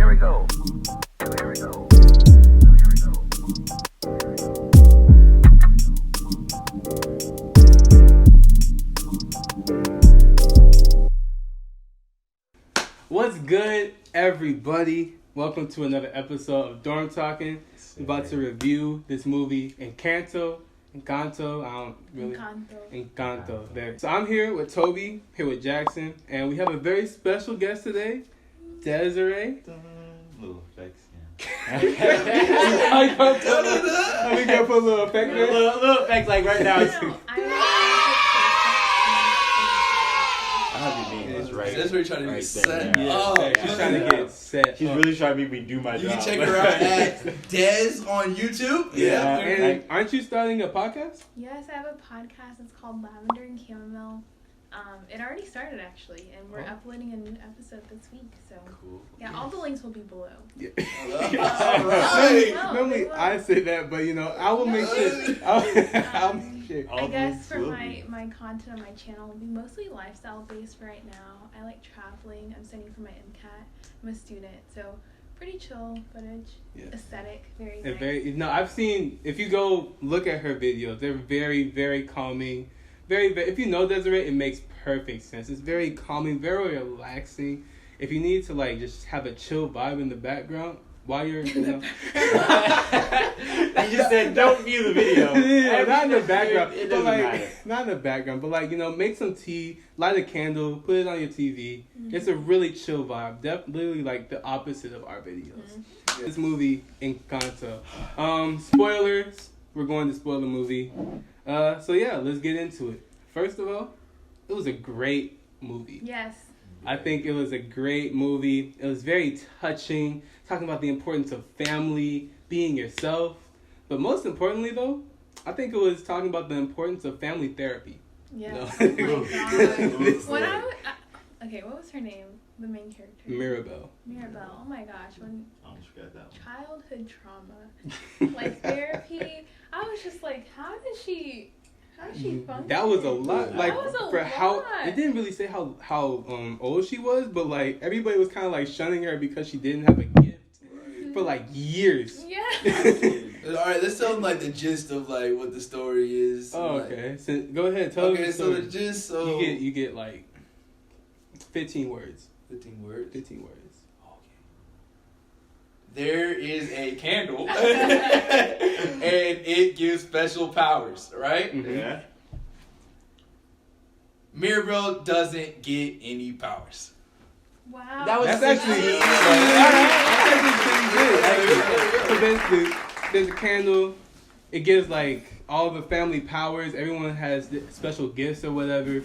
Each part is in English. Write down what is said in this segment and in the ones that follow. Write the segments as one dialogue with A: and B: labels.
A: here we go. Here we go.
B: What's good, everybody? Welcome to another episode of DormTalkin. We're about to review this movie, Encanto. Encanto. There. So I'm here with Toby, here with Jackson, and we have a very special guest today, Desiree.
C: Little effects,
B: I think I put a little effect there.
C: Little effects like right now.
D: That's what you're trying to be set.
B: Yeah, she's trying to get set.
C: She's really trying to make me do my job.
D: You can check her out at Des on YouTube.
B: Yeah. And aren't you starting a podcast?
E: Yes, I have a podcast. It's called Lavender and Chamomile. It already started actually, and we're uploading a new episode this week. So
C: cool.
E: Yeah, all the links will be below.
B: Yeah.
D: All right.
B: Normally I say that, but I will make sure. I'll make sure.
E: I guess for my content on my channel will be mostly lifestyle based right now. I like traveling. I'm studying for my MCAT. I'm a student, so pretty chill footage. Yeah. Aesthetic, very nice.
B: I've seen, if you go look at her videos, they're very, very calming. Very, if you know Desiree, it makes perfect sense. It's very calming, very relaxing. If you need to just have a chill vibe in the background while you're,
C: You just said don't view the video.
B: Yeah, not in the background.
C: It doesn't matter.
B: Not in the background, but make some tea, light a candle, put it on your TV. Mm-hmm. It's a really chill vibe. Literally the opposite of our videos. Mm-hmm. This movie, Encanto. Spoilers. We're going to spoil the movie. So yeah, let's get into it. First of all, it was a great movie.
E: Yes.
B: I think it was a great movie. It was very touching, talking about the importance of family, being yourself. But most importantly, though, I think it was talking about the importance of family therapy.
E: Yes. Oh my God. What was her name? The main character.
B: Mirabelle.
E: Oh my gosh. When
C: I almost forgot that one.
E: Childhood trauma. Therapy. I was just like, how does she function?
B: That was a lot.
E: That was a lot.
B: How it didn't really say how old she was, but everybody was kind of shunning her because she didn't have a gift for years.
E: Yeah.
D: All right, let's tell them the gist of what the story is.
B: Oh, okay. So go ahead, tell them.
D: Okay, so the gist. So
B: you get 15 words.
D: 15 words.
B: 15 words.
D: There is a candle, and it gives special powers, right?
B: Mm-hmm.
C: Yeah.
D: Mirabelle doesn't get any powers.
E: Wow.
B: That's actually good. So basically, there's a candle. It gives all the family powers. Everyone has special gifts or whatever.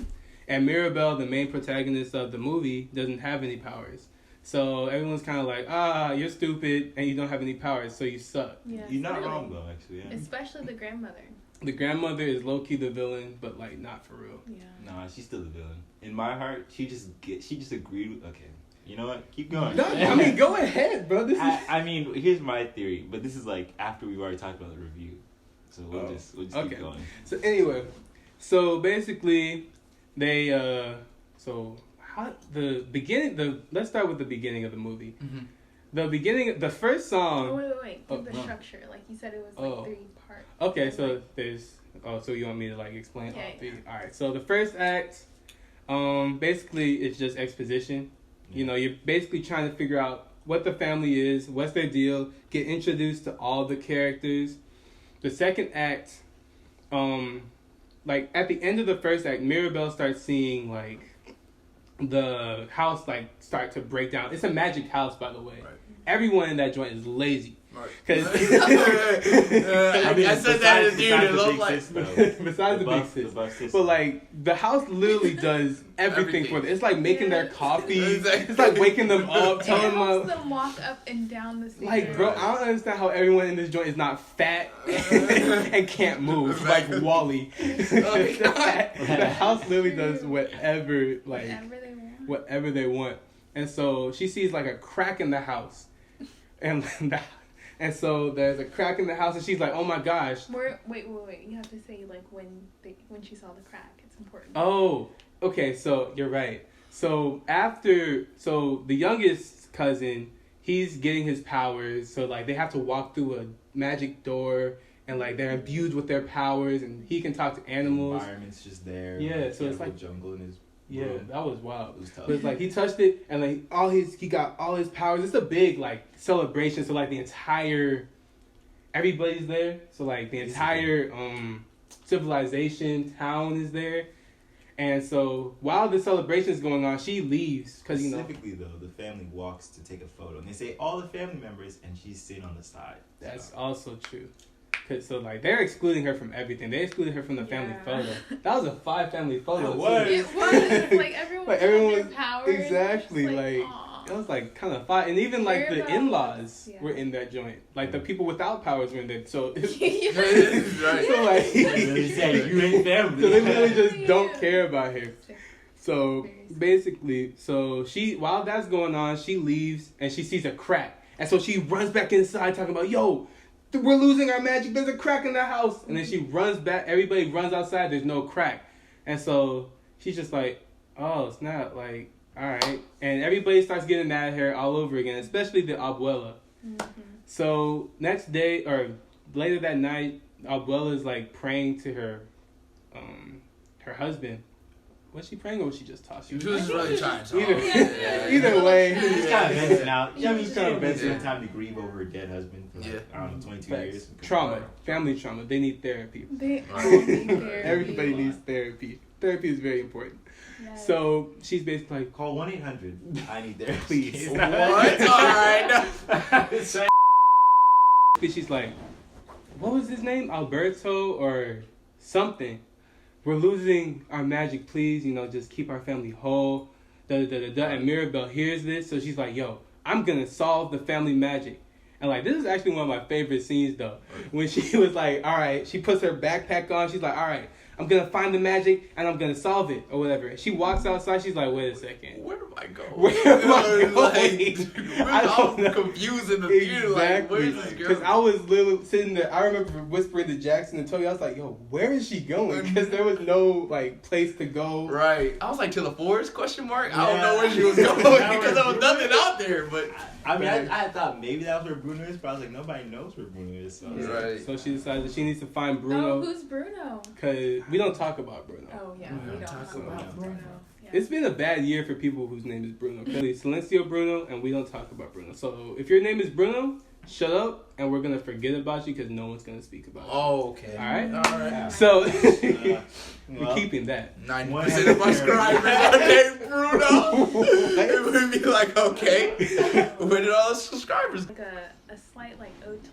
B: And Mirabelle, the main protagonist of the movie, doesn't have any powers. So everyone's kind of you're stupid and you don't have any powers, so you suck.
E: Yes,
C: you're not wrong though, actually. Yeah.
E: Especially the grandmother.
B: The grandmother is low-key the villain, but not for real.
E: Yeah.
C: Nah, she's still the villain. In my heart, she just agreed with. Okay, you know what? Keep going.
B: No, I mean, go ahead, bro.
C: I mean, here's my theory, but this is after we've already talked about the review, so we'll just keep going.
B: So anyway, basically, they let's start with the beginning of the movie.
D: Mm-hmm.
B: The first song.
E: Oh, wait. The structure. You said it was 3 parts.
B: Okay, so there's. Oh, so you want me to explain all three? Yeah. All right. So the first act, basically it's just exposition.
C: Yeah.
B: You're basically trying to figure out what the family is, what's their deal, get introduced to all the characters. The second act, at the end of the first act, Mirabelle starts seeing the house start to break down. It's a magic house, by the way.
D: Right.
B: Everyone in that joint is lazy.
D: Right.
C: I said that in theater.
B: Besides the big sis. But the house literally does everything for them. It's making their coffee. It's waking them up, telling
E: them walk up and down the stairs.
B: Bro, I don't understand how everyone in this joint is not fat and can't move like Wally. The house literally does whatever they want. And so she sees a crack in the house, and so there's a crack in the house, and she's like, "Oh my gosh!"
E: Wait! You have to say when she saw the crack. It's important.
B: Oh, okay. So you're right. So the youngest cousin, he's getting his powers. So like they have to walk through a magic door, and like they're imbued with their powers, and he can talk to animals.
C: The environment's just there.
B: Yeah,
C: like,
B: so it's like
C: jungle in his
B: yeah,
C: room.
B: that was wild.
C: It was tough.
B: But it's like he touched it, and like he got all his powers. It's a big like celebration. So like the entire everybody's there. So like the entire civilization town is there. And so while the celebration is going on, she leaves because
C: Specifically though, the family walks to take a photo, and they say all the family members, and she's sitting on the side.
B: That's also true. Cause so like they're excluding her from everything. They excluded her from the family photo. That was a 5 family photo.
C: It was.
E: It was like everyone
B: was
E: their powers.
B: exactly
E: Like,
B: it was like kind of fun, and even like the in-laws
E: Yeah.
B: were in that joint. Like the people without powers were in there. So
D: Right.
B: so like
C: Really said you ain't family.
B: so they really just don't care about her. So basically, so she while that's going on, she leaves and she sees a crack, and so she runs back inside talking about, yo, we're losing our magic. There's a crack in the house, and then she runs back. Everybody runs outside. There's no crack, and so she's just like, oh snap, like all right, and everybody starts getting mad at her all over again, especially the abuela.
E: Mm-hmm.
B: So next day or later that night, abuela is like praying to her husband. Was she praying or was she just talking?
D: She was just really trying to
B: Either way.
C: He's kind of venting out. Yeah, I mean,
E: She's
C: she's kind of venting
D: yeah.
C: time to grieve over her dead husband for like, I don't know, 22 years.
B: Trauma, family trauma. They need therapy.
E: They all need therapy.
B: Everybody needs therapy. Therapy is very important.
E: Yes.
B: So she's basically like,
C: Call 1-800. I need therapy.
B: Please.
D: What? Alright.
B: she's like, what was his name? Alberto or something. We're losing our magic, please. Just keep our family whole. And Mirabelle hears this, so she's like, yo, I'm gonna solve the family magic. And like, this is actually one of my favorite scenes though. When she was like, all right, she puts her backpack on. She's like, all right, I'm gonna find the magic and I'm gonna solve it or whatever. She walks outside. She's like, wait a second.
D: Where am I going?
B: Where am I going?
D: I was confused in the theater. Like, where's this girl?
B: Because I was literally sitting there. I remember whispering to Jackson and Toby. I was like, "Yo, where is she going?" Because there was no like place to go.
D: Right. I was like, to the forest? Question mark. I don't
C: Yeah.
D: know where she was going because there was nothing out there. But
C: I mean, I thought maybe that was where Bruno is, but I was like, nobody knows where Bruno is. So.
D: Right.
B: So she decided that she needs to find
E: Oh,
B: Bruno.
E: who's Bruno?
B: Because we don't talk about Bruno.
E: Oh yeah,
C: We
E: we
C: don't
E: don't
C: talk
E: talk
C: about
E: about
C: Bruno.
E: Bruno. Yeah.
B: It's been a bad year for people whose name is Bruno. Clearly, Silencio Bruno, and we don't talk about Bruno. So if your name is Bruno, shut up, and we're gonna forget about you because no one's gonna speak about you.
D: oh, okay.
B: All right.
D: All right.
B: So
C: Well,
B: we're keeping that.
D: 90% of my subscribers are named Bruno. It would be like, okay, where did all the subscribers go?
E: Like a slight like ode to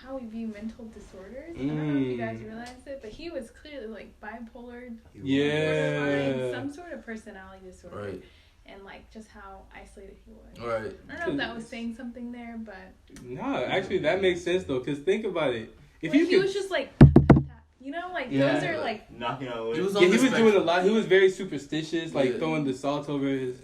E: how we view mental disorders. I don't know if you guys realize it, but he was clearly like bipolar,
B: Yeah.
E: borderline, some sort of personality disorder,
D: Right.
E: and like just how isolated he was.
D: Right.
E: I don't know if that was saying something there, but
B: No, actually that makes sense though, because think about it. If
E: like,
B: you
E: he
B: could,
E: was just like, like
B: Yeah.
E: those are like
C: knocking on wood.
D: He was
B: yeah,
D: on
B: he
D: the
B: was doing a
D: spectrum.
B: lot. He was very superstitious, like
D: Yeah.
B: throwing the salt over his.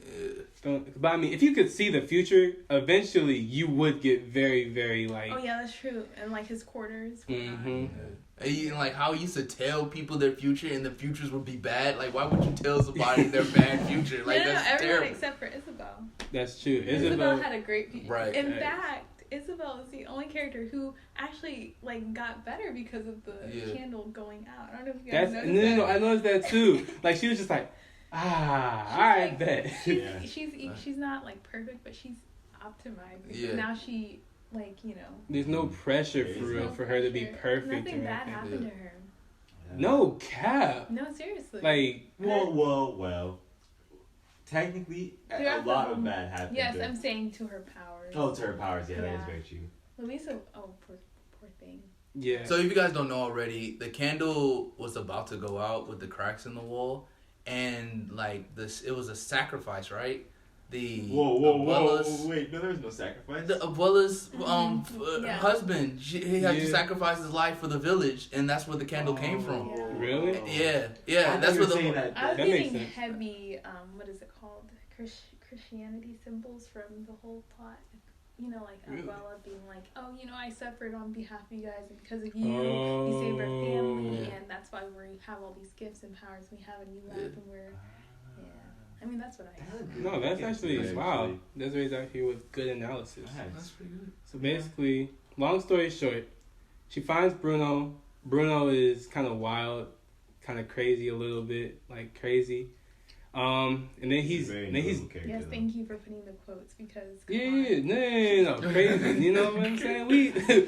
B: But I mean, if you could see the future, eventually you would get very, very like.
E: oh yeah, that's true, and like his quarters.
B: Mhm.
D: And like how he used to tell people their future and the futures would be bad. Like, why would you tell somebody their bad future? Like,
E: no,
D: that's
E: everyone
D: terrible.
E: except for Isabel.
B: That's true.
E: Isabel
B: Isabel.
E: had a great future.
D: Right.
E: In
B: Right.
E: fact, Isabel is the only character who actually like got better because of the
D: Yeah.
E: candle going out. I don't know if you guys
B: That's
E: noticed that.
B: no. I noticed that too. Like she was just like, I
E: like-
B: bet.
C: Yeah.
E: She's not like perfect, but she's optimizing.
D: Yeah.
E: Now she
B: There's no pressure for
C: There's
B: real
E: no
B: for her to be
E: pressure.
B: perfect.
E: Nothing
B: or
E: bad
B: anything.
E: happened to her.
B: No cap.
E: No, seriously.
B: Like
C: Well. Technically, a
E: Throughout the
C: lot
E: whole-
C: of bad happened.
E: yes,
C: to-
E: I'm saying to her powers.
C: Oh, to her powers. Yeah, that is
E: Yeah.
C: very true.
E: Louisa, poor thing.
B: yeah.
D: So if you guys don't know already, the candle was about to go out with the cracks in the wall, and like this, it was a sacrifice, right? The abuela's-
C: Wait, no, there was no sacrifice.
D: The abuela's
E: Yeah.
D: husband, he had to
B: Yeah.
D: sacrifice his life for the village, and that's where the candle came from.
E: Yeah.
B: Really?
D: Yeah, that's where the
C: saying that.
E: I was
B: That makes
E: getting
B: sense.
E: heavy, what is it called? Christianity symbols from the whole plot. Like
B: Really?
E: Abuela being like, oh, I suffered on behalf of you guys, and because of you, we saved our family,
D: yeah.
E: and that's why we have all these gifts and powers. We have a new life, and we're, I mean, that's what I
B: No, that's actually
C: Yeah,
B: wow.
C: actually.
B: Desiree's out here with good analysis.
D: That's pretty good.
B: So basically, long story short, she finds Bruno. Bruno is kind of wild, kind of crazy a little bit, like crazy. And then he's
E: Yes, thank you for putting the quotes because
B: no, crazy. You know what I'm saying?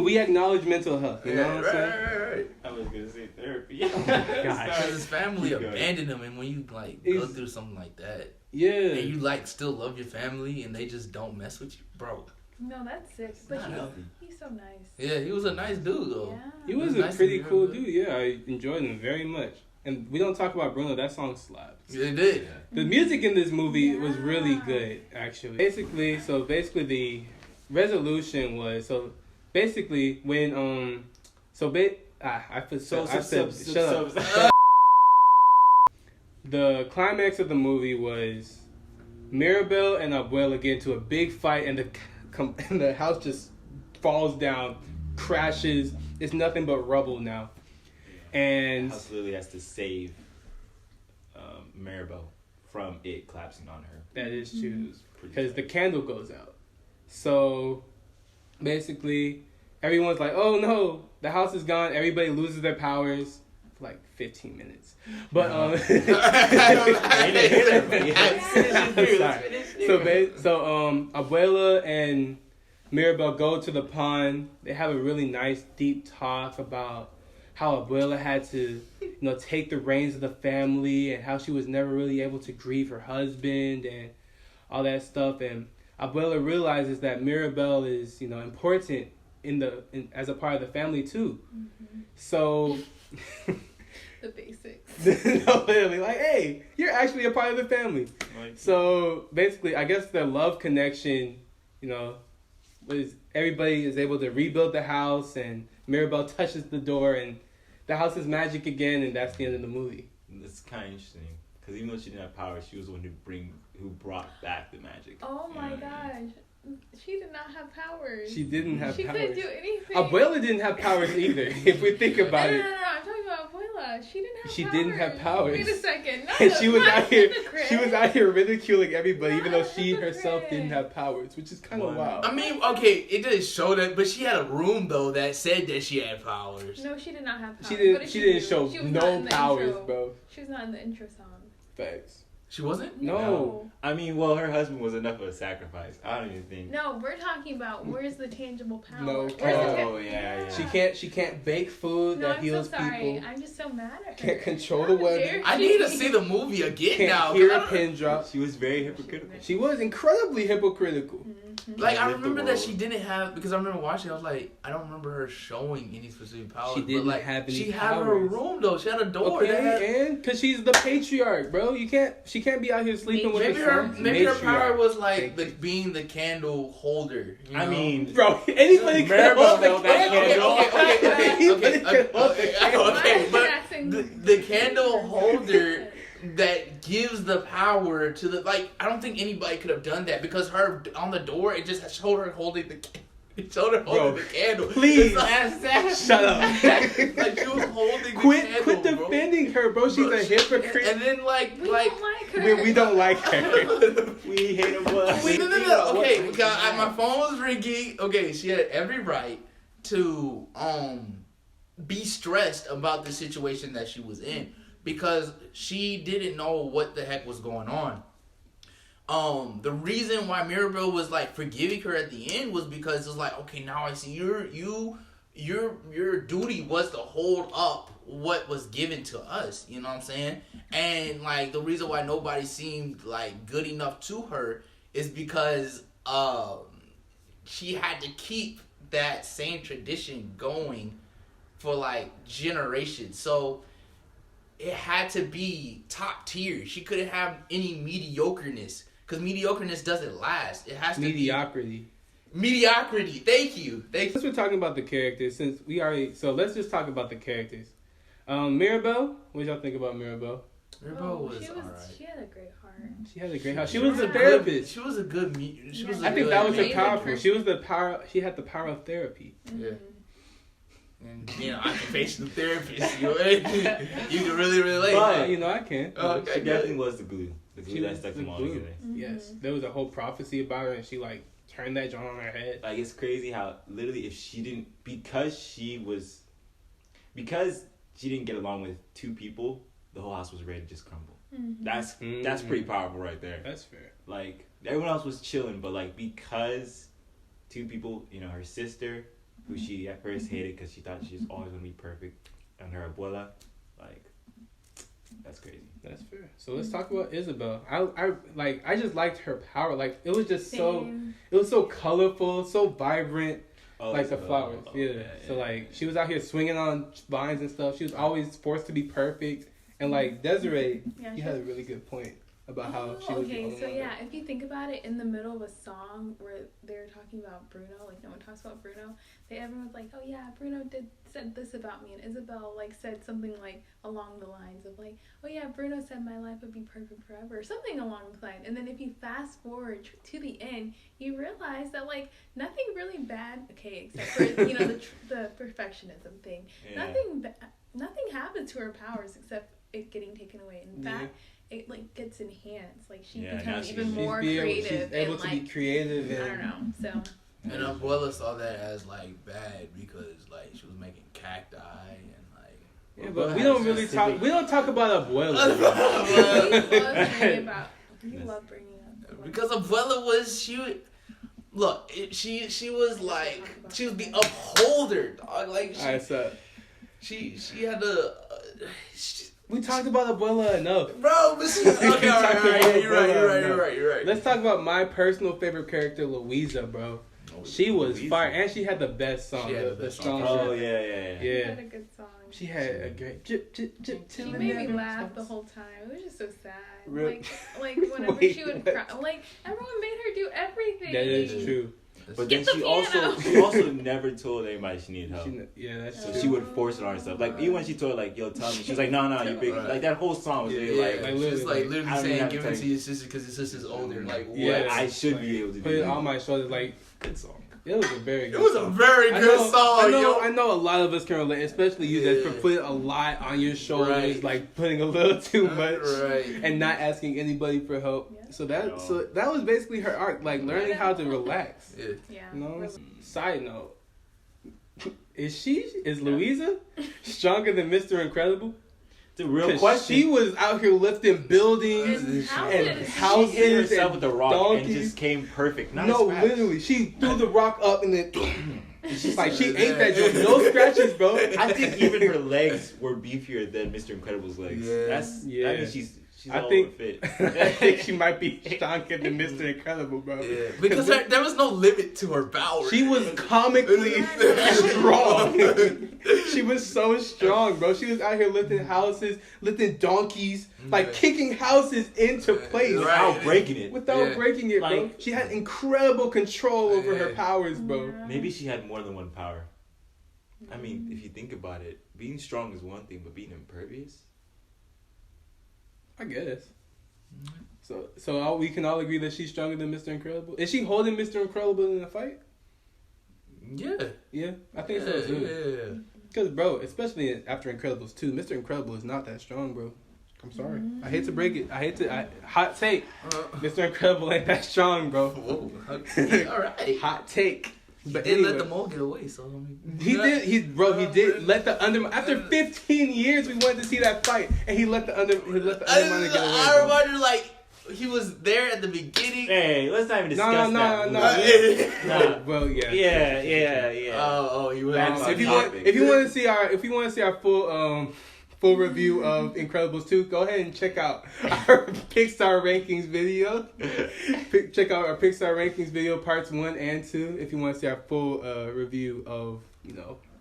B: We acknowledge mental health. You know what I'm saying?
D: Right.
C: I was gonna say therapy.
D: Because his family
C: Keep going.
D: abandoned him, and when you like go through something like that,
B: Yeah.
D: and you like still love your family, and they just don't mess with you, bro.
E: No, that's sick. But
C: not healthy.
E: he's so nice.
D: Yeah, he was a nice dude though.
E: Yeah.
B: He was
D: It's
B: a
D: nice
B: pretty
D: to hear
B: cool
D: him.
B: dude. Yeah, I enjoyed him very much. And we don't talk about Bruno. That song slaps.
D: Yeah, they did.
B: The music in this movie
E: Yeah.
B: was really good, actually. Basically, the resolution was when shut up. The climax of the movie was Mirabel and Abuela get into a big fight, and the house just falls down, crashes. It's nothing but rubble now. And
C: House literally has to save Maribel from it collapsing on her.
B: that is true,
C: Pretty
B: because the
C: sad.
B: candle goes out. So basically, everyone's like, "Oh no, the house is gone." Everybody loses their powers for like 15 minutes. But Abuela and Mirabel go to the pond. They have a really nice deep talk about how Abuela had to, take the reins of the family, and how she was never really able to grieve her husband and all that stuff. And Abuela realizes that Mirabel is, important as a part of the family too.
E: Mm-hmm.
B: So
E: The basics.
B: no, literally, like, hey, you're actually a part of the family. So basically, I guess the love connection, was everybody is able to rebuild the house, and Mirabel touches the door, and the house is magic again, and that's the end of the movie.
C: It's kind of interesting because even though she didn't have power, she was the one who brought back the magic.
E: Oh my
C: Yeah.
E: gosh. She did not have powers.
B: She didn't have
E: She
B: powers.
E: couldn't do anything.
B: Abuela didn't have powers either, if we think about
E: no,
B: it.
E: I'm talking about Abuela. She didn't have
B: She
E: powers.
B: didn't have powers.
E: Wait a second. Not
B: And she was
E: not
B: out here.
E: hypocrite.
B: She was out here ridiculing everybody, even though
E: Not a
B: she herself
E: hypocrite.
B: didn't have powers, which is kind of
C: Wow.
B: wild.
D: I mean, okay, it didn't show that, but she had a room though that said that she had powers.
E: No, she did not have powers.
B: She
E: What
B: didn't.
E: did
B: She
E: do?
B: didn't show
E: She was not
B: no
E: in the
B: powers,
E: intro.
B: bro.
E: She was not in the intro song.
B: Facts.
D: She wasn't?
B: No.
C: I mean, well, her husband was enough of a sacrifice. I don't even think.
E: No, we're talking about where's the tangible power.
B: No
E: Where's the
C: power. Yeah.
B: She can't bake food
E: No,
B: that
E: I'm
B: heals
E: so sorry.
B: people.
E: I'm just so mad at her.
B: Can't control
E: How
B: the weather.
E: dare
D: I
E: she?
D: need to see the movie again
B: Can't
D: now. 'cause
B: hear
D: I
B: a
D: don't-
B: pin drop.
C: She was very hypocritical.
B: She was incredibly hypocritical.
E: Mhm.
D: Like, I
C: Live the
D: remember that
C: world.
D: she didn't have, because I remember watching, I was like, I don't remember her showing any specific powers.
B: She didn't
D: but like,
B: have any
D: she had her
B: powers.
D: room though. She had a door. that had-
B: Okay, and because she's the patriarch, bro. She can't be out here sleeping with
D: Maybe
B: her
D: her,
B: sons.
D: maybe her
B: Matriarch.
D: power was like
B: Thank you.
D: being the candle holder. You know?
C: I mean,
B: Bro, anybody can
C: Maribel
B: hold the
C: held that
B: candle. Anybody can hold the candle.
D: Okay, but
E: Jackson-
D: the candle holder that gives the power to the, like, I don't think anybody could have done that, because her on the door, it just showed her holding the it showed her holding
B: Bro,
D: the candle.
B: please.
D: It's
B: Shut up.
D: like she was holding the candle.
B: Quit
D: bro.
B: defending her, bro. She's a hypocrite.
D: And then like
E: We don't like her.
B: We don't like her.
C: we hate him. But
D: Wait, no. Okay, because my phone was ringing. Okay, she had every right to be stressed about the situation that she was in, because she didn't know what the heck was going on. The reason why Mirabel was like forgiving her at the end was because it was like, okay, now I see your duty was to hold up what was given to us, you know what I'm saying? And like the reason why nobody seemed like good enough to her is because she had to keep that same tradition going for like generations. So it had to be top tier. She couldn't have any mediocreness, because mediocreness doesn't last. It has to
B: Mediocrity.
D: be mediocrity. Thank you.
B: Since we're talking about the characters, so let's just talk about the characters. Mirabel, what did y'all think about Mirabel?
D: Mirabel was alright.
E: She had a great heart.
B: She had a great house. She was a therapist.
D: She was a good. She was.
E: Yeah.
D: A
B: I think
D: good
B: that was her
E: amazing
B: powerful.
E: person.
B: She was the power. She had the power of therapy.
D: Yeah. And occupational therapist. You can really relate.
C: But-
B: I can.
D: Okay,
C: She
D: good.
C: definitely was the glue. The glue that stuck them all together.
B: Yes, there was a whole prophecy about her, and she like turned that joint on her head.
C: Like, it's crazy how literally if she didn't, because she didn't get along with two people, the whole house was ready to just crumble. That's pretty powerful right there.
B: That's fair.
C: Like, everyone else was chilling, but like, because two people, you know, her sister, who she at first hated because she thought she was always gonna be perfect, and her abuela, like, that's crazy.
B: That's fair. So let's talk about Isabel. I just liked her power. Like, it was just so colorful, so vibrant. Like the flowers, So like, she was out here swinging on vines and stuff. She was always forced to be perfect. And like Desiree, you had a really good point about how she was.
E: Okay, so yeah, if you think about it, in the middle of a song where they're talking about Bruno, like no one talks about Bruno, everyone's like, oh yeah, Bruno said this about me, and Isabel like said something like along the lines of like, oh yeah, Bruno said my life would be perfect forever, or something along the line. And then if you fast forward to the end, you realize that like nothing really bad, except for the perfectionism thing.
C: Yeah.
E: Nothing happened to her powers except it getting taken away. In fact, it like gets enhanced. Like she becomes even more creative.
B: She's able to be creative.
E: I don't know. So.
D: And Abuela saw that as like bad because like she was making cacti and like.
B: Yeah, but we don't really talk. We don't talk about Abuela.
E: You love bringing up.
D: Because Abuela was she was like she was the upholder, dog. Like she had to.
B: We talked about Abuela enough.
D: Bro, but she... Okay, alright, you're right.
B: Let's talk about my personal favorite character, Louisa, bro. She was fire, and she had the best song. The song.
C: Oh, yeah.
E: She had a good song.
B: She had a great jip.
E: She made me laugh the whole time. It was just so sad.
B: Really?
E: Like whenever she would cry, like everyone made her do everything.
B: That is true.
C: But then she also never told anybody she needed help.
B: That's
C: so
B: true.
C: she would force it on herself. Like, even when she told her, like, yo, tell me, she was like, no, you're big. Like, that whole song was
D: literally saying, give it to your sister because your sister's older. Like, what?
C: I should be able to
B: put
C: do
B: it
C: that.
B: on my shoulders. Like, good song. It was a very good song.
D: I
B: know a lot of us can relate, especially you that for putting a lot on your shoulders, like putting a little too much, and not asking anybody for help. Yeah. So that was basically her arc, like learning how to relax.
E: Yeah.
B: You know? Side note, is Louisa stronger than Mr. Incredible?
C: It's a real question.
B: She was out here lifting buildings and houses.
C: She hit herself with the rock
B: donkeys.
C: and just came perfect.
B: Literally, she threw the rock up and then she's like, she ate that joint. No scratches, bro.
C: I think even her legs were beefier than Mr. Incredible's legs.
B: Yeah.
C: I mean, she's
B: I think she might be stronger than Mr. Incredible, bro.
D: Yeah. Because there was no limit to her power.
B: She was comically strong. She was so strong, bro. She was out here lifting houses, lifting donkeys, like kicking houses into place.
C: Without breaking it.
B: Without breaking it, bro. She had incredible control over her powers, bro.
C: Maybe she had more than one power. I mean, if you think about it, being strong is one thing, but being impervious?
B: I guess. So we can all agree that she's stronger than Mr. Incredible. Is she holding Mr. Incredible in a fight? Yeah, I think so too. Yeah. Because, bro, especially after Incredibles 2, Mr. Incredible is not that strong, bro. I'm sorry. I hate to break it. Hot take. Mr. Incredible ain't that strong, bro.
D: Whoa. Okay. All right.
B: Hot take.
D: But he did let the mole get away, so
B: he did let the Underminer. After 15 years, we wanted to see that fight, and he let the Underminer get away.
D: I remember, like, he was there at the beginning.
C: Hey, let's not even discuss that.
B: No. Well, yeah.
C: Yeah.
D: Oh, you were.
B: If you want to see our full review of Incredibles 2, go ahead and check out our Pixar rankings video. Check out our Pixar rankings video parts 1 and 2 if you want to see our full review of,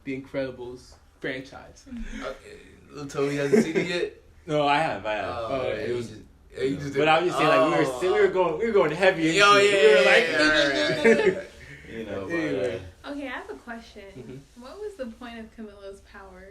B: the Incredibles franchise.
D: Okay. Toby hasn't seen it yet?
C: No, I have.
D: It was just,
C: but I was just saying, like, we were going heavy into
D: it.
B: Anyway.
E: Okay, I have a question. Mm-hmm. What was the point of Camilla's power?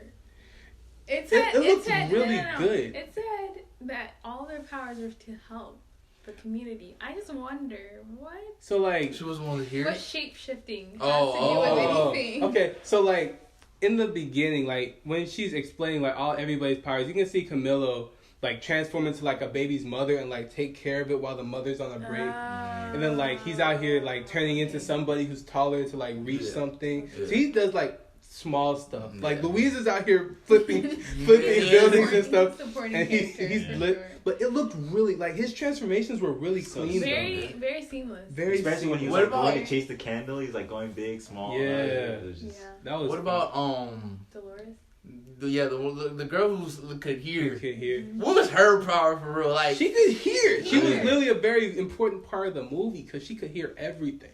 B: It looked really good.
E: It said that all their powers were to help the community. I just wonder what.
B: So like,
D: she was one of the heroes.
E: What shape shifting has to do with anything?
B: Okay, so like in the beginning, like when she's explaining like everybody's powers, you can see Camilo like transform into like a baby's mother and like take care of it while the mother's on a break. And then like he's out here like turning into somebody who's taller to like reach something. So he does like small stuff. Like Louise is out here flipping buildings and stuff. And he's lit. But it looked really like his transformations were really clean.
E: Very seamless.
B: Very
C: especially when he was like, going to chase the candle. He's like going big, small.
B: Yeah.
C: That was
D: what about
E: Dolores?
D: The girl who could hear.
B: What
D: was her power for real? Like
B: she could hear. She was really a very important part of the movie because she could hear everything.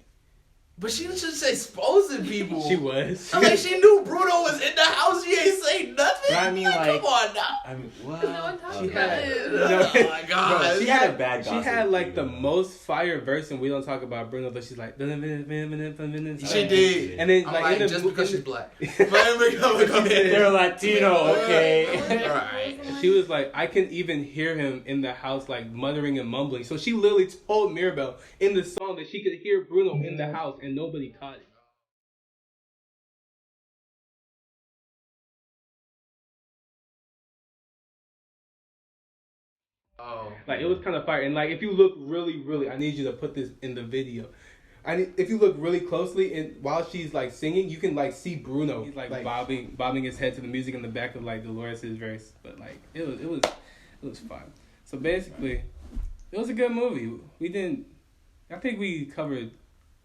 D: But she was just exposing people.
B: She was.
D: I mean, she knew Bruno was in the house. She ain't say nothing.
C: But I mean, like,
D: come on now.
C: I mean, well,
E: No one talks
B: she
E: about
B: had.
E: it.
D: Oh my god.
C: Bro, she had a bad.
B: She had like the most fire verse, and we don't talk about Bruno, but she's like. She
D: did.
B: And then
D: I'm
B: like
D: like
B: in the,
D: just because she's black.
C: They're Latino, okay.
D: Alright.
B: She was like, I can even hear him in the house, like muttering and mumbling. So she literally told Mirabel in the song that she could hear Bruno in the house, and nobody caught it.
D: Oh.
B: Like it was kind of fire, and like if you look really, I need you to put this in the video. If you look really closely, and while she's like singing, you can like see Bruno. He's like bobbing his head to the music in the back of like Dolores' verse. But like it was fun. So basically, it was a good movie. I think we covered.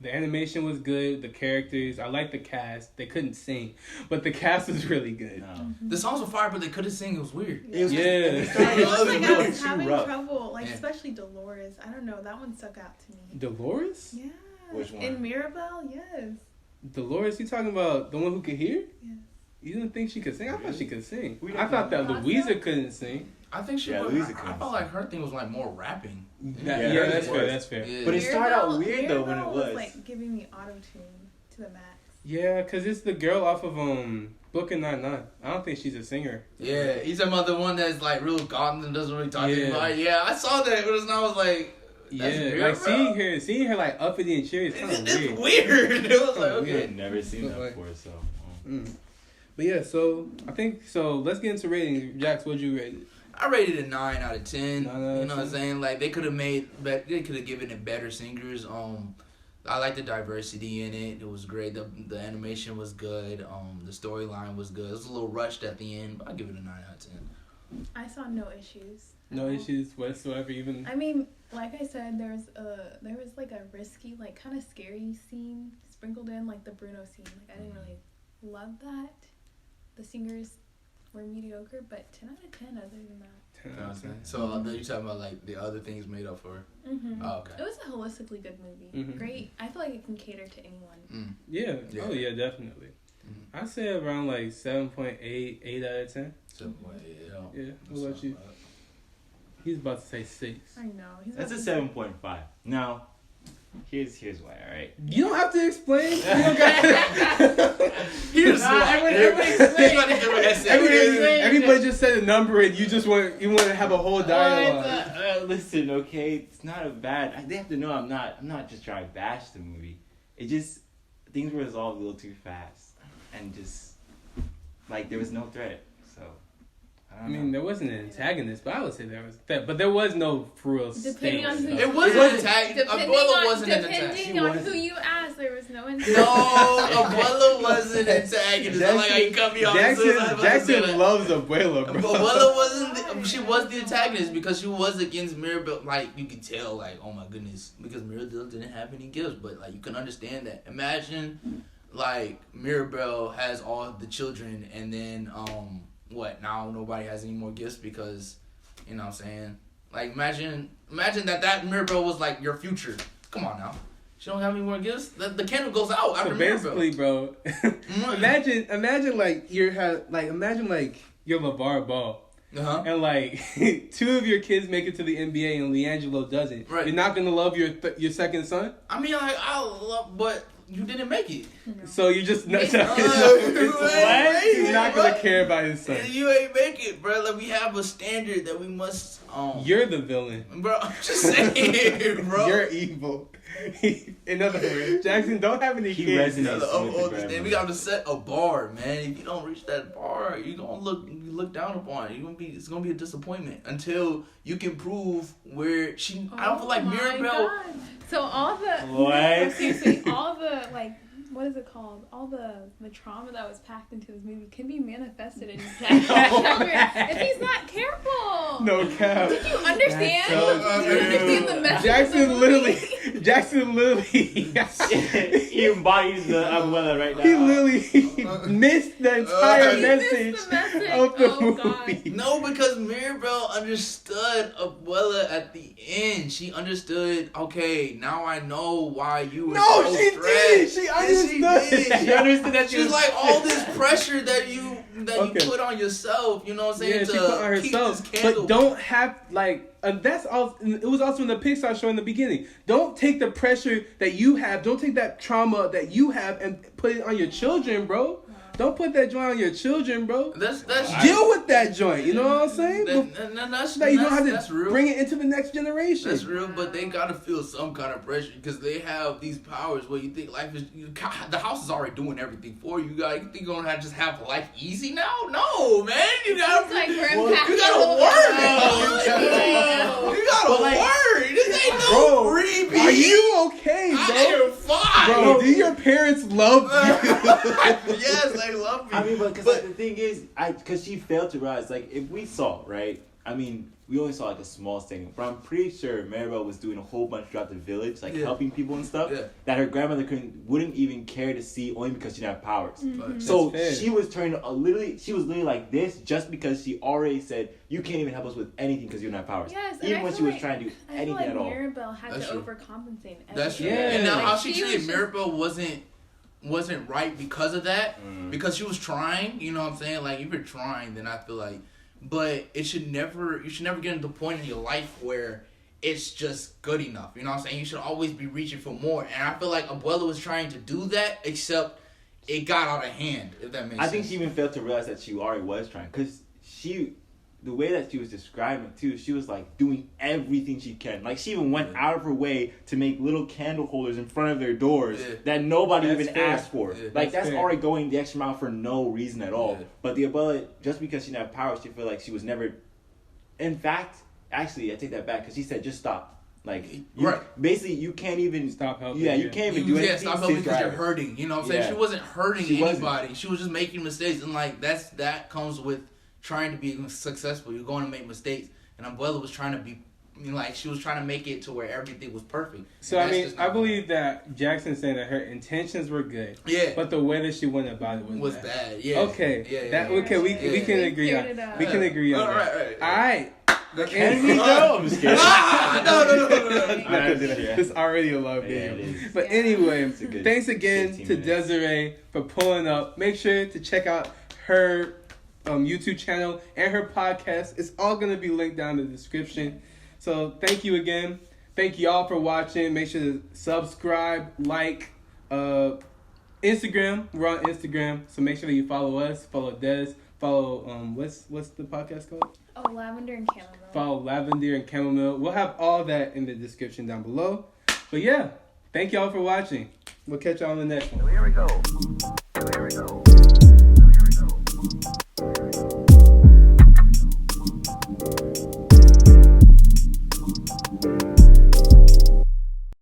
B: The animation was good. The characters, I like the cast. They couldn't sing, but the cast was really good.
C: No.
D: The songs were fire, but they couldn't sing. It was weird.
E: It was
C: like
E: I was having trouble, like especially Dolores. I don't know, that one stuck out to me.
B: Dolores?
E: Yeah.
C: Which one?
E: In Mirabel, yes.
B: Dolores, you talking about the one who could hear?
E: Yes.
B: You didn't think she could sing? I thought she could sing.
C: We
B: I
C: don't
B: thought that
E: know.
B: Louisa couldn't sing.
D: I think she was.
C: Louisa
D: I
C: couldn't
D: felt like her thing was like more rapping.
B: Yeah, that's fair. That's fair.
D: Yeah.
C: But it started out weird though when it
E: Mirabel
C: was.
E: like giving me auto tune to the max.
B: Yeah, cause it's the girl off of Brooklyn Nine-Nine. I don't think she's a singer.
D: Yeah, he's talking about the one that's like real gone and doesn't really talk
B: Yeah.
D: about. Yeah, I saw that, but I was like, that's
B: Yeah,
D: weird,
B: like
D: bro.
B: seeing her like uppity and cheery is kind of
D: It's
B: weird.
D: weird. It was like,
B: Oh,
D: okay.
C: I've never seen that before, so.
B: But yeah, so I think so. Let's get into ratings. Jax, what'd you rate it?
D: I rated it 9 out of 10.
B: 9 out of
D: You know what
B: 10.
D: I'm saying? Like they could have given it better singers. I like the diversity in it. It was great. The animation was good. The storyline was good. It was a little rushed at the end, but I give it a 9 out of 10.
E: I saw no issues.
B: No issues whatsoever. Even
E: I mean, like I said, there was like a risky, like kind of scary scene sprinkled in, like the Bruno scene. Like I didn't really love that. The singers were mediocre, but 10 out of 10 other than that.
B: 10
D: You know what
B: out
D: I'm
B: of 10.
D: saying? So you talking about like the other things made up for it?
E: Mm-hmm.
D: Oh, okay.
E: It was a holistically good movie.
B: Mhm.
E: Great. I feel like it can cater to anyone.
B: Yeah.
D: Yeah.
B: Oh yeah, definitely.
D: Mhm.
B: I'd say around like 7.8, 8 out of 10.
D: So
B: Yeah. What about you? He's about to say 6.
E: I know.
C: That's a 7.5. Now, here's why, alright?
B: You don't have to explain. You don't got
D: Here's
B: everybody just said a number and you want to have a whole dialogue.
C: Listen, okay, it's not a bad. They have to know I'm not just trying to bash the movie. It just things were resolved a little too fast, and just like there was no threat. So
B: I mean, there wasn't an antagonist, but I would say there was that. But there was no real
E: Depending on
B: stakes.
E: who-
D: It wasn't antagonist. Abuela wasn't an antagonist.
E: Depending on who you ask, there was no antagonist.
D: No, Abuela wasn't an antagonist. I'm like, you cut me off.
B: Jackson loves Abuela, bro.
D: Abuela wasn't. She was the antagonist because she was against Mirabel. Like you could tell, like, oh my goodness, because Mirabel didn't have any gifts. But like you can understand that. Imagine, like Mirabel has all the children, and then what? Now nobody has any more gifts because, you know what I'm saying? Like imagine that Mirabel was like your future. Come on now. She don't have any more gifts. The candle goes out after
B: So
D: Mirabel.
B: basically, bro, imagine like imagine like you're LeVar Ball.
D: Uh-huh.
B: And like 2 of your kids make it to the NBA and LiAngelo doesn't.
D: Right.
B: You're not gonna love your second son?
D: I mean, like I love, but you didn't make it.
B: So you just not,
E: He's
B: he's
D: What?
B: not gonna care about his son.
D: You ain't make it, bro. Like, we have a standard that we must.
B: You're the villain.
D: Bro, I'm just saying, bro.
B: You're evil. In other words, Jackson don't have any
C: He
B: kids.
C: resonates.
D: We got to set a bar, man. If you don't reach that bar, you gonna look down upon it. It's gonna be a disappointment until you can prove where she. I don't feel like Mirabelle.
E: God. So all the
C: What?
E: seriously, all the like, what is it called? All the trauma that was packed into this movie can be manifested in Jack's if he's not careful.
B: No cap.
E: Did you understand?
B: So
E: Did you understand the message?
B: Jackson literally
C: He embodies the abuela right now.
B: he literally missed the entire
E: He
B: message
E: missed the message.
B: of the
E: Oh, God.
B: movie.
D: No, because Mirabelle understood Abuela at the end. She understood. Okay, now I know why you were
B: No,
D: so
B: she
D: stressed.
B: did. She
D: Yes,
B: understood.
D: did.
C: She understood that
D: She's like all this pressure that you
B: Okay.
D: put on yourself. You know what I'm saying?
B: Yeah, she put on
D: keep
B: herself,
D: this candle.
B: but don't have like. That's all. It was also in the Pixar show in the beginning. Don't take the pressure that you have. Don't take that trauma that you have and put it on your children, bro. Don't put that joint on your children, bro.
D: That's
B: Deal with that joint. You know what I'm saying?
D: That's
B: Like, you don't have
D: that's
B: to
D: real.
B: bring it into the next generation.
D: That's real, but they gotta feel some kind of pressure because they have these powers where you think life is. The house is already doing everything for you. You think you're gonna just have life easy now? No, man. You gotta.
E: It's like we're
D: you
E: impacting
D: gotta
E: the whole
D: work.
E: world.
D: You gotta
C: But, like,
D: work. This ain't no
B: Bro,
D: freebie.
B: are you okay, bro?
D: I am fine.
B: Bro, do your parents love you?
D: Yes, they love me.
C: I mean, but because like, the thing is, because she failed to realize, like, if we saw, right? I mean, we only saw like a small thing, but I'm pretty sure Maribel was doing a whole bunch throughout the village, like helping people and stuff.
D: Yeah.
C: That her grandmother wouldn't even care to see, only because she didn't have powers.
E: Mm-hmm.
C: So
B: That's fair.
C: she was turning she was literally like this just because she already said you can't even help us with anything because you don't have powers.
E: Yes, and
C: even
E: I
C: when she
E: feel
C: was
E: like-
C: trying to do
E: I feel
C: anything
E: like
C: at all.
E: Mirabelle had
D: That's
E: to
D: true.
E: overcompensate.
D: That's true.
B: Yeah.
D: And now
E: Like,
D: how she
E: was
D: treated
E: just-
D: Mirabelle wasn't right because of that. Because she was trying, you know what I'm saying? Like, if you're trying, then I feel like, but you should never get into the point in your life where it's just good enough. You know what I'm saying? You should always be reaching for more. And I feel like Abuela was trying to do that, except it got out of hand, if that makes sense.
C: I think she even failed to realize that she already was trying, because the way that she was describing it too, she was like doing everything she can. Like, she even went out of her way to make little candle holders in front of their doors that nobody
B: That's
C: even
B: fair.
C: asked for.
D: Yeah.
C: Like, that's
B: fair.
C: already going the extra mile for no reason at all.
D: Yeah.
C: But the Abuela, just because she didn't have power, she felt like she was never. In fact, actually, I take that back, because she said just stop. Like,
D: Right.
C: Basically, you can't even
B: Stop helping.
C: Yeah, you can't even do anything.
D: stop helping because you're
C: drive.
D: hurting. You know what I'm saying?
C: Yeah.
D: She wasn't hurting
C: She wasn't.
D: anybody. She was just making mistakes. And, like, that comes with trying to be successful. You're going to make mistakes. And Abuela was trying to be, you know, like, she was trying to make it to where everything was perfect.
B: So,
D: And
B: I
D: that's
B: mean,
D: just
B: I
D: not-
B: believe that Jackson saying that her intentions were good.
D: Yeah.
B: But the way that she went about it
D: was bad. Yeah.
B: Okay.
D: Yeah.
B: That,
D: yeah.
B: okay, we
D: Yeah.
B: can agree on
E: Cleared it up.
B: we can agree on that.
D: Right.
B: All right.
C: Can we go? I'm just kidding.
D: No.
C: Nah, yeah.
B: It's already a love
C: Yeah,
B: video.
C: it is.
B: But
E: Yeah.
B: anyway,
C: It's a good
B: thanks again
C: 15
B: to
C: minutes.
B: Desiree for pulling up. Make sure to check out her YouTube channel and her podcast. It's all going to be linked down in the description. So thank you again. Thank y'all for watching. Make sure to subscribe, like, Instagram. We're on Instagram, so make sure that you follow us, follow Des, follow what's the podcast called?
E: Oh, lavender and chamomile.
B: Follow Lavender and Chamomile. We'll have all that in the description down below. But yeah, thank y'all for watching. We'll catch y'all on the next one.
A: Here we go.